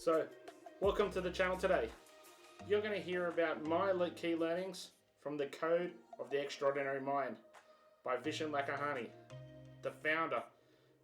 So, welcome to the channel today. You're going to hear about my key learnings from the Code of the Extraordinary Mind by Vishen Lakhiani, the founder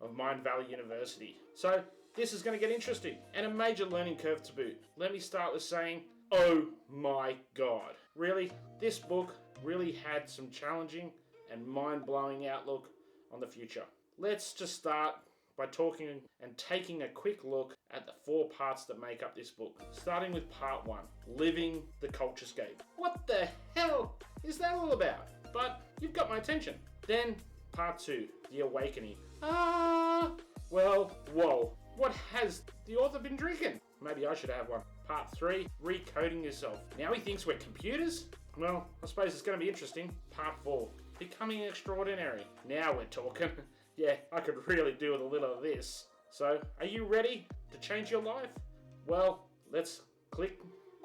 of Mind Valley University. So, this is going to get interesting and a major learning curve to boot. Let me start with saying, oh my God. Really, this book really had some challenging and mind-blowing outlook on the future. Let's just start by talking and taking a quick look at the 4 parts that make up this book. Starting with part 1, Living the Culturescape. What the hell is that all about? But you've got my attention. Then part 2, The Awakening. Well, whoa. What has the author been drinking? Maybe I should have one. Part 3, Recoding Yourself. Now he thinks we're computers? Well, I suppose it's going to be interesting. Part 4, Becoming Extraordinary. Now we're talking. Yeah, I could really do with a little of this. So, are you ready to change your life? Well, let's click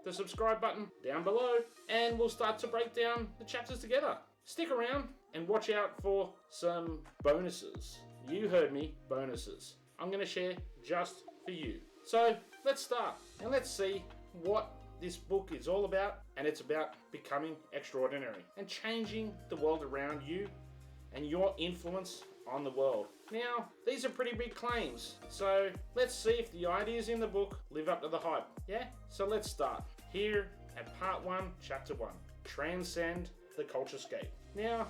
the subscribe button down below and we'll start to break down the chapters together. Stick around and watch out for some bonuses. You heard me, bonuses. I'm going to share just for you. So, let's start and let's see what this book is all about. And it's about becoming extraordinary and changing the world around you and your influence on the world. Now, these are pretty big claims, so let's see if the ideas in the book live up to the hype. Yeah? So let's start here at part 1, chapter 1, Transcend the Culturescape. Now,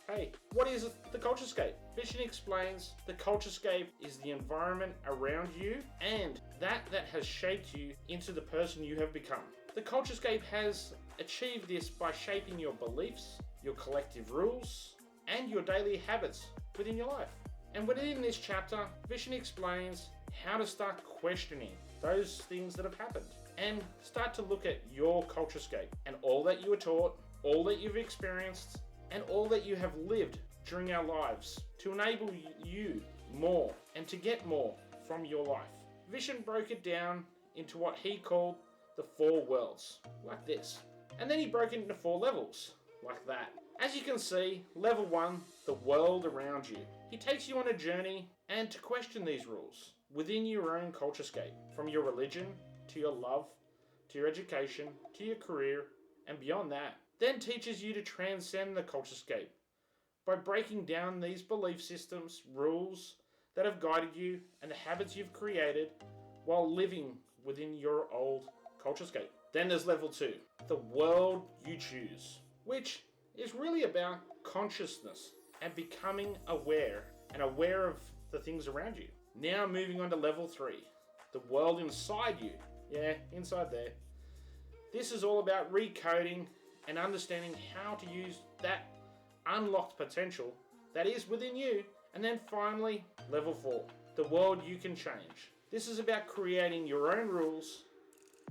hey, what is the Culturescape? Vishen explains the Culturescape is the environment around you and that has shaped you into the person you have become. The Culturescape has achieved this by shaping your beliefs, your collective rules, and your daily habits within your life. And within this chapter, Vishen explains how to start questioning those things that have happened and start to look at your Culturescape and all that you were taught, all that you've experienced, and all that you have lived during our lives to enable you more and to get more from your life. Vishen broke it down into what he called the 4 worlds, like this. And then he broke it into 4 levels, like that. As you can see, level 1, the world around you. He takes you on a journey and to question these rules within your own Culturescape, from your religion, to your love, to your education, to your career, and beyond that. Then teaches you to transcend the Culturescape by breaking down these belief systems, rules that have guided you, and the habits you've created while living within your old Culturescape. Then there's level 2, the world you choose, which is really about consciousness and becoming aware and aware of the things around you. Now moving on to level 3, the world inside you. Yeah, inside there. This is all about recoding and understanding how to use that unlocked potential that is within you. And then finally, level 4, the world you can change. This is about creating your own rules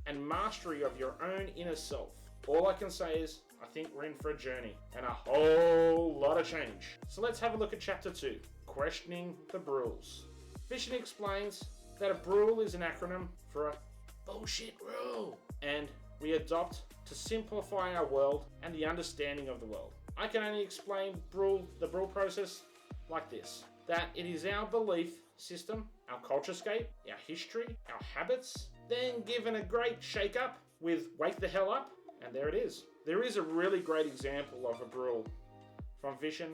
and mastery of your own inner self. All I can say is, I think we're in for a journey and a whole lot of change. So let's have a look at chapter 2, Questioning the Rules. Vishen explains that a rule is an acronym for a bullshit rule, and we adopt to simplify our world and the understanding of the world. I can only explain the rule process like this, that it is our belief system, our Culturescape, our history, our habits, then given a great shake up with wake the hell up. And there it is. There is a really great example of a rule from Vishen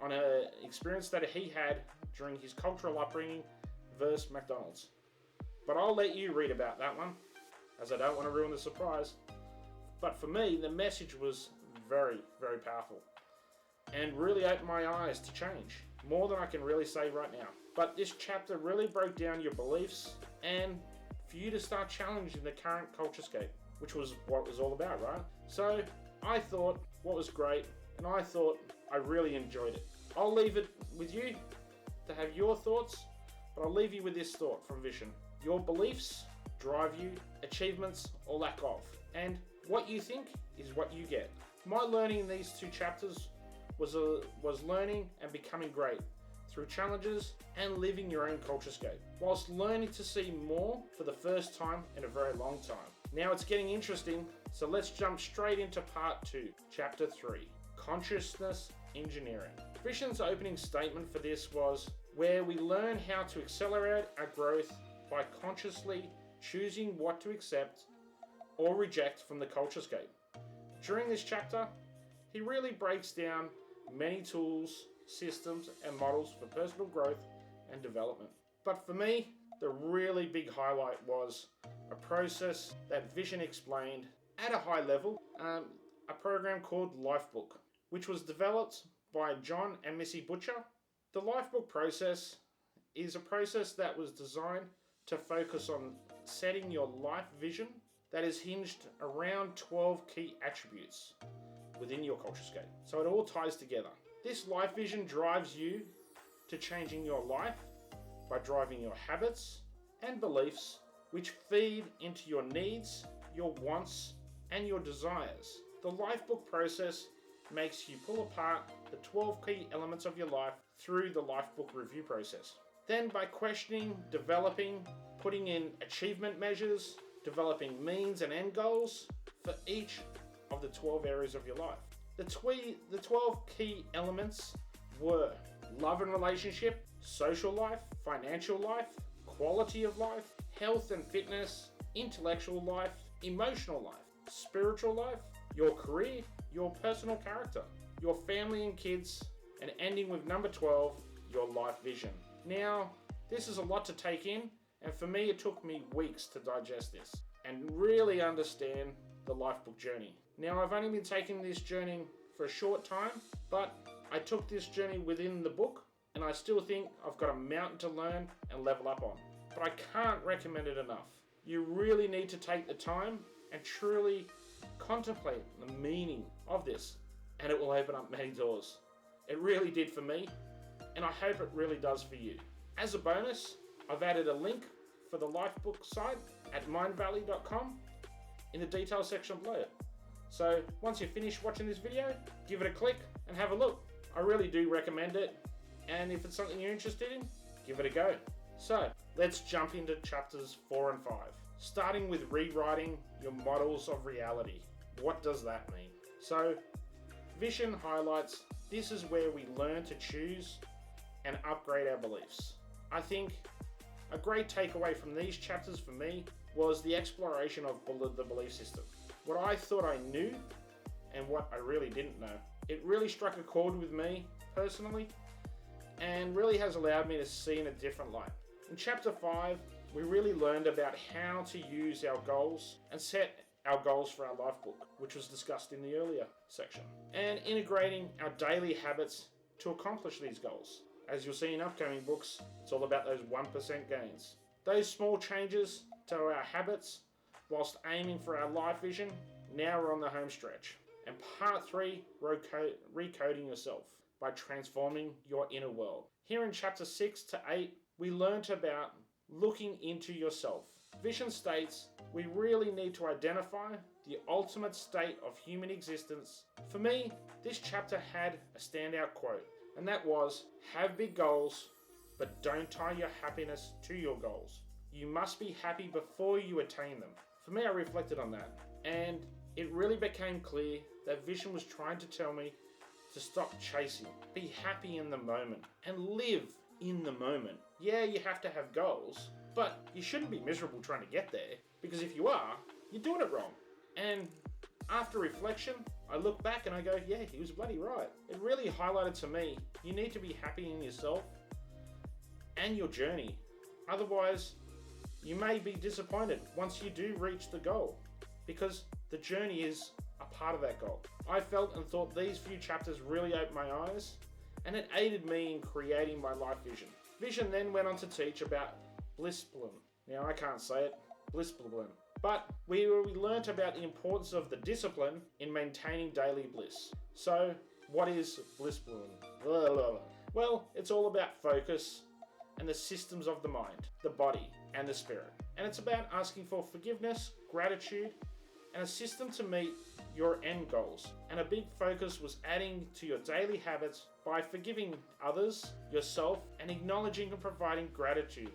on an experience that he had during his cultural upbringing versus McDonald's. But I'll let you read about that one, as I don't want to ruin the surprise. But for me, the message was very, very powerful and really opened my eyes to change, more than I can really say right now. But this chapter really broke down your beliefs and for you to start challenging the current Culturescape, which was what it was all about, right? So I thought what was great, and I thought I really enjoyed it. I'll leave it with you to have your thoughts, but I'll leave you with this thought from Vishen. Your beliefs drive you, achievements or lack of, and what you think is what you get. My learning in these 2 chapters was learning and becoming great through challenges and living your own Culturescape, whilst learning to see more for the first time in a very long time. Now it's getting interesting, so let's jump straight into part 2, chapter 3, Consciousness Engineering. Vishen's opening statement for this was where we learn how to accelerate our growth by consciously choosing what to accept or reject from the Culturescape. During this chapter, he really breaks down many tools, systems, and models for personal growth and development. But for me, the really big highlight was a process that Vishen explained at a high level, a program called Lifebook, which was developed by John and Missy Butcher. The Lifebook process is a process that was designed to focus on setting your life vision that is hinged around 12 key attributes within your Culturescape. So it all ties together. This life vision drives you to changing your life by driving your habits and beliefs, which feed into your needs, your wants, and your desires. The Lifebook process makes you pull apart the 12 key elements of your life through the Lifebook review process. Then by questioning, developing, putting in achievement measures, developing means and end goals for each of the 12 areas of your life. The 12 key elements were love and relationship, social life, financial life, quality of life, health and fitness, intellectual life, emotional life, spiritual life, your career, your personal character, your family and kids, and ending with number 12, your life vision. Now, this is a lot to take in, and for me it took me weeks to digest this and really understand the Lifebook journey. Now, I've only been taking this journey for a short time, but I took this journey within the book, and I still think I've got a mountain to learn and level up on. But I can't recommend it enough. You really need to take the time and truly contemplate the meaning of this, and it will open up many doors. It really did for me, and I hope it really does for you. As a bonus, I've added a link for the Lifebook site at mindvalley.com in the details section below. So once you finish watching this video, give it a click and have a look. I really do recommend it, and if it's something you're interested in, give it a go. So let's jump into chapters 4 and 5, starting with rewriting your models of reality. What does that mean? So Vishen highlights this is where we learn to choose and upgrade our beliefs. I think a great takeaway from these chapters for me was the exploration of the belief system. What I thought I knew and what I really didn't know. It really struck a chord with me personally and really has allowed me to see in a different light. In chapter 5, we really learned about how to use our goals and set our goals for our Lifebook, which was discussed in the earlier section, and integrating our daily habits to accomplish these goals. As you'll see in upcoming books, it's all about those 1% gains. Those small changes to our habits whilst aiming for our life vision, now we're on the home stretch. And part 3, recoding yourself by transforming your inner world. Here in chapter 6 to 8, we learnt about looking into yourself. Vishen states we really need to identify the ultimate state of human existence. For me, this chapter had a standout quote, and that was, have big goals, but don't tie your happiness to your goals. You must be happy before you attain them. For me, I reflected on that, and it really became clear that Vishen was trying to tell me to stop chasing, be happy in the moment, and live in the moment. Yeah, you have to have goals, but you shouldn't be miserable trying to get there, because if you are, you're doing it wrong. And after reflection, I look back and I go, yeah, he was bloody right. It really highlighted to me, you need to be happy in yourself and your journey. Otherwise, you may be disappointed once you do reach the goal, because the journey is a part of that goal. I felt and thought these few chapters really opened my eyes, and it aided me in creating my life vision. Vishen then went on to teach about Blissblum. Now I can't say it, Blissblum. But we learnt about the importance of the discipline in maintaining daily bliss. So, what is Blissblum? Well, it's all about focus and the systems of the mind, the body, and the spirit. And it's about asking for forgiveness, gratitude, and a system to meet your end goals. And a big focus was adding to your daily habits by forgiving others, yourself, and acknowledging and providing gratitude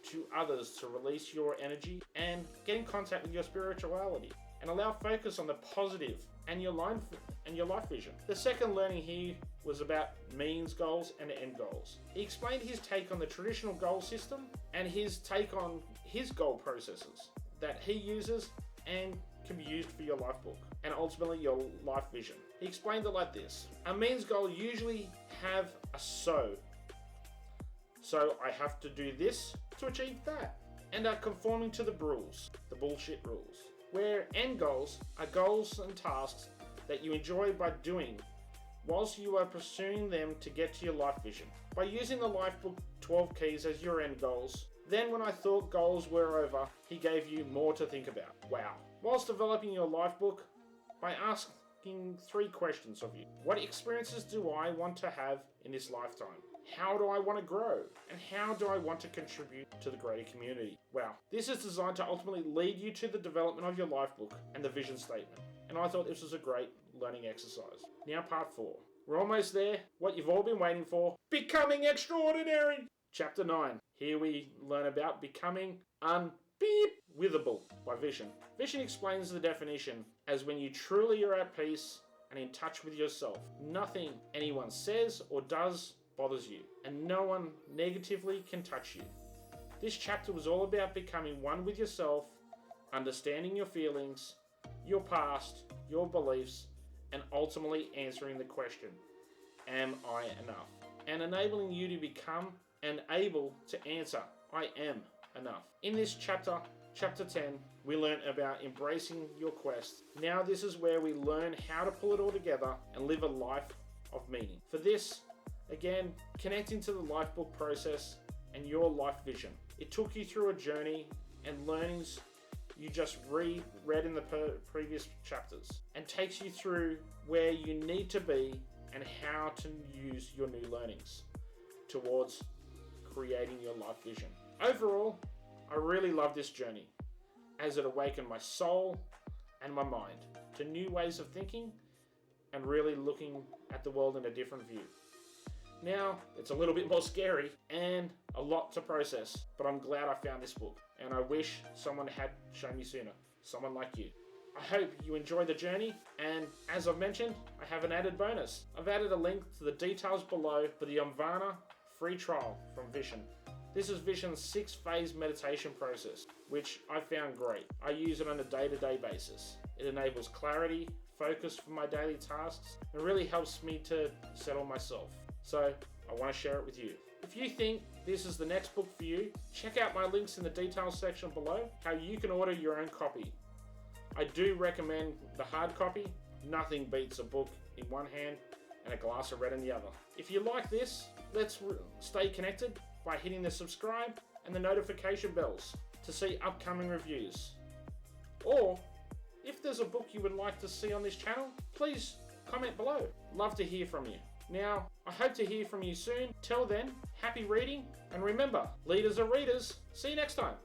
to others to release your energy and get in contact with your spirituality and allow focus on the positive and your life vision. The second learning here was about means goals and end goals. He explained his take on the traditional goal system and his take on his goal processes that he uses and can be used for your life book and ultimately your life vision. He explained it like this. A means goal usually have a so I have to do this to achieve that, and are conforming to the rules, the bullshit rules. Where end goals are goals and tasks that you enjoy by doing whilst you are pursuing them to get to your life vision. By using the life book 12 keys as your end goals, then when I thought goals were over, he gave you more to think about. Wow. Whilst developing your life book, by asking 3 questions of you. What experiences do I want to have in this lifetime? How do I want to grow? And how do I want to contribute to the greater community? Wow. This is designed to ultimately lead you to the development of your life book and the vision statement. And I thought this was a great learning exercise. Now part 4. We're almost there. What you've all been waiting for. Becoming extraordinary. Chapter 9. Here we learn about becoming unbeatable by Vishen. Vishen explains the definition as when you truly are at peace and in touch with yourself. Nothing anyone says or does bothers you, and no one negatively can touch you. This chapter was all about becoming one with yourself, understanding your feelings, your past, your beliefs, and ultimately answering the question, am I enough? And enabling you to become and able to answer, I am enough. In this chapter 10, we learn about embracing your quest. Now this is where we learn how to pull it all together and live a life of meaning. For this, again, connecting to the life book process and your life vision. It took you through a journey and learnings you just read in the previous chapters, and takes you through where you need to be and how to use your new learnings towards creating your life vision. Overall, I really love this journey as it awakened my soul and my mind to new ways of thinking and really looking at the world in a different view. Now, it's a little bit more scary and a lot to process, but I'm glad I found this book, and I wish someone had shown me sooner, someone like you. I hope you enjoy the journey, and as I've mentioned, I have an added bonus. I've added a link to the details below for the Amvana free trial from Vishen. This is Vishen's 6-phase meditation process, which I found great. I use it on a day-to-day basis. It enables clarity, focus for my daily tasks, and really helps me to settle myself. So I want to share it with you. If you think this is the next book for you, check out my links in the details section below, how you can order your own copy. I do recommend the hard copy. Nothing beats a book in one hand and a glass of red in the other. If you like this, let's stay connected by hitting the subscribe and the notification bells to see upcoming reviews. Or if there's a book you would like to see on this channel, please comment below. Love to hear from you. Now, I hope to hear from you soon. Till then, happy reading, and remember, leaders are readers. See you next time.